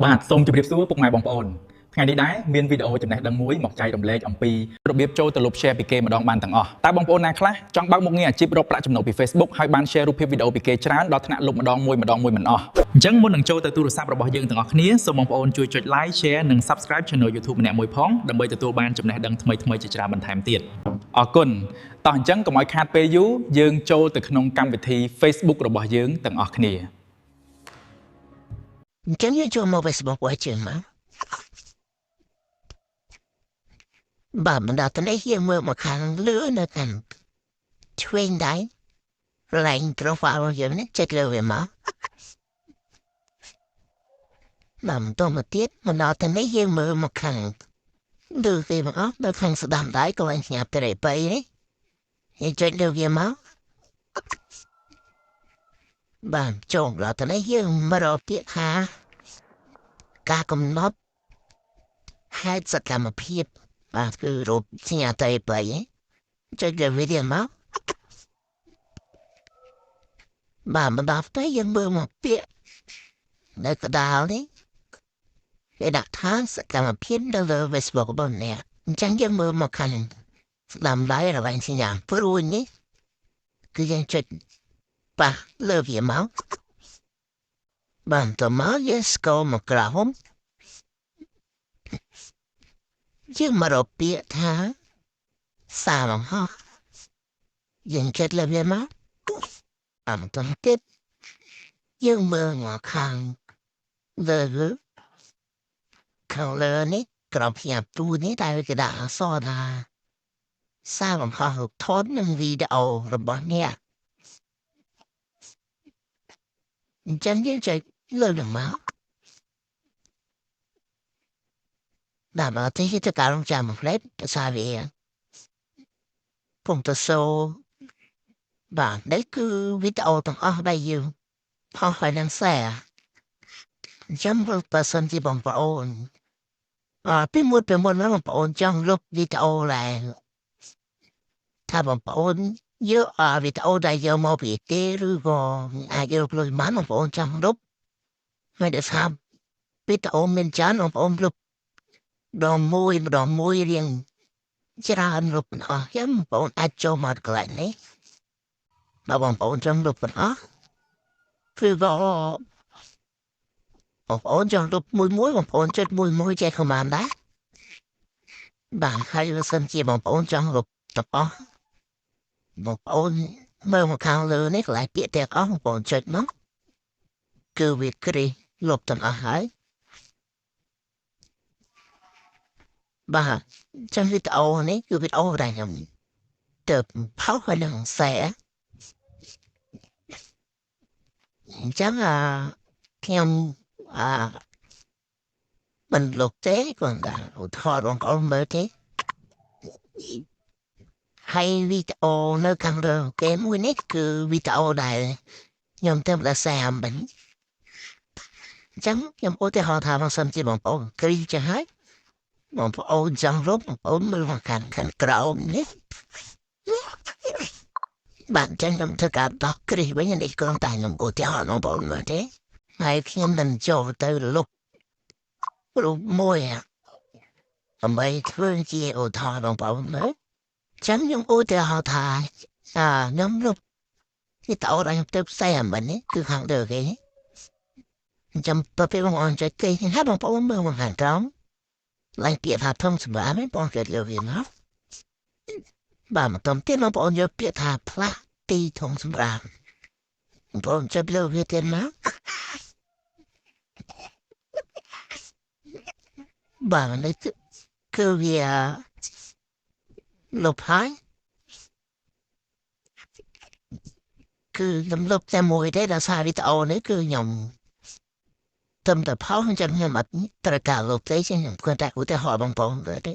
បាទសូមជម្រាបសួរពុកម៉ែបងប្អូនថ្ងៃនេះដែរមានវីដេអូចំណេះដឹងមួយមកចែករំលែកអំពីរបៀបចូលទៅលុប share ពីគេម្ដងបានទាំងអស់តើបងប្អូនណាខ្លះចង់បើកមុខងារអាជីពរកប្រាក់ចំណូលពី Facebook ហើយបាន share រូបភាពវីដេអូពីគេច្រើនដល់ថ្នាក់លុបម្ដងមួយមិនអស់អញ្ចឹងមុននឹងចូលទៅទូរស័ព្ទរបស់យើងទាំងអស់គ្នាសូមបងប្អូនជួយចុច like share និង subscribe channel YouTube ម្នាក់មួយផងដើម្បីទទួលបានចំណេះដឹងថ្មីៗជាច្រើនបន្ថែមទៀតអរគុណតោះអញ្ចឹងកុំឲ្យខាតពេលយូរយើងចូលទៅក្នុងកម្មវិធី Facebook របស់យើងទាំងអស់គ្នាអញ្ចឹងយើងចូលមក Facebook របស់យើងមកបាទបណ្ដាតនេះយើងមើលមកខាងលើនៅខាងឆ្វេងដៃឡើងprofile របស់យើងនេះចុចលើវាមកបាទបន្តមកទៀតបណ្ដាតនេះយើងមើលមកខាងលើគេមកអស់នៅខាងស្ដាំដៃកន្លែងស្ញាប់ត្រេបៃនេះយើងចុចលើវាមកបាទចូលដល់តនេះយើងមករកពាក្យថាការកំណត់ហេតុសកម្មភាពបាទគឺរូបសញ្ញាតេបៃចុចលើវីដេអូមកបាទបណ្ដាផ្ទៃយើងមើលមកពាក្យនៅកណ្ដាលនេះគេដាក់ថាសកម្មភាពនៅលើ Facebook របស់អ្នកអញ្ចឹងយើងមើលមកខាងស្ដាំដៃរវាងសញ្ញាព្រួយនេះគឺយើងចុចប៉ះលើវាមកបាទតមកយើងស្គាល់មកក្រោមយើងមករកពាក្យថាសារបង្ហោះយើងចុចលើវាមកបន្តទៀតយើងមើលមកខាងលើនេះក្រោមផ្ទៃទូនេះដែលគេដាក់អក្សរថាសារបង្ហោះរូបថតនិងវីដេអូរបស់អ្នកអញ្ចឹងយើងចុចលើមកបាទមកទីទៅការរំចាំផ្លេតទៅសារវាពុំទៅសូបាទនេះគឺវីដេអូទាំងអស់ដែលយើងផុសឲ្យនឹង share អញ្ចឹងបើសិនជាបងប្អូនពីមុនណាបងប្អូនចង់លុបវីដេអូឡើងថាបងប្អូនយកវីដេអូដែលយកមកពីគេឬក៏អាចយកលុយបានបងប្អូនចង់លុបហើយដែលថាវីដេអូមានច្រើនបងប្អូនលុបដងមួយរៀងច្រើនលុបអស់ខ្ញុំបងប្អូនអាចចូលមកកន្លែងនេះបើបងប្អូនចង់លុបអស់គឺក៏បងប្អូនចង់លុបមួយបងប្អូនចុចមួយចែកខមមិនដែរបាទហើយបើសិនជាបងប្អូនចង់លុបទាំងអស់បងប្អូនមើលមកខាងលើនេះកន្លែងពាក្យទាំងអស់បងប្អូនចុចមកគឺវាគ្រីលុបទាំងអស់ហើយបាទចឹងវីដេអូនេះគឺវីដេអូដែលខ្ញុំទៅផុសឲ្យនឹង share អញ្ចឹងខ្ញុំមិនលុបទេគាត់ថាឧទាហរណ៍បងប្អូនមើលទេហើយវីដេអូនៅខាងលើគេមួយនេះគឺវីដេអូដែលខ្ញុំទៅដល់ share មិនអញ្ចឹងខ្ញុំឧទាហរណ៍ថាបើសិនជាបងប្អូនគ្រីចាស់ហើយបងប្អូនចង់លុបបងប្អូនមើលមកខាងក្រោមនេះបាទចឹងខ្ញុំធ្វើការដោះគ្រីវិញនេះគ្រាន់តែខ្ញុំឧទាហរណ៍បងប្អូនមើលទេហើយខ្ញុំនឹងចូលទៅលុបរូបមួយដើម្បីធ្វើជាឧទាហរណ៍បងប្អូនមើលចឹងខ្ញុំឧទាហរណ៍ថាខ្ញុំលុបវីដេអូដែលខ្ញុំទៅផ្សាយមិននេះគឺខាងលើគេចាំទៅពេលបងប្អូនចុចគេហើយបងប្អូនមើលមកខាងក្រោមឡើងពាក្យថាធំសម្រាប់ហ្នឹងបងគេលើវាមកបាទមកតំទៀតបងប្អូនយកពាក្យថាផ្លាស់ទីធំសម្រាប់បងប្អូនចុចលើវាទៀតមកបាទនេះគឺវាលុបហើយគឺខ្ញុំលុបតែមួយទេដល់សារវីដេអូនេះគឺខ្ញុំតែផុសអញ្ចឹងខ្ញុំអត់ត្រូវការលុបទេខ្ញុំគាត់តែឧទាហរណ៍បងប្អូនទៅទេ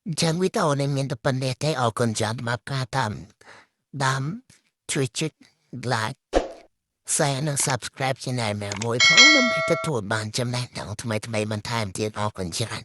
អញ្ចឹងវីដេអូនេះមានតែប៉ុណ្្នេះទេអរគុណច្រើនសម្រាប់ការតាមជួយចុច like share និង subscribe channel មួយផងដើម្បីទទួលបានចំណេះដឹងថ្មីបន្ថែមទៀតអរគុណច្រើន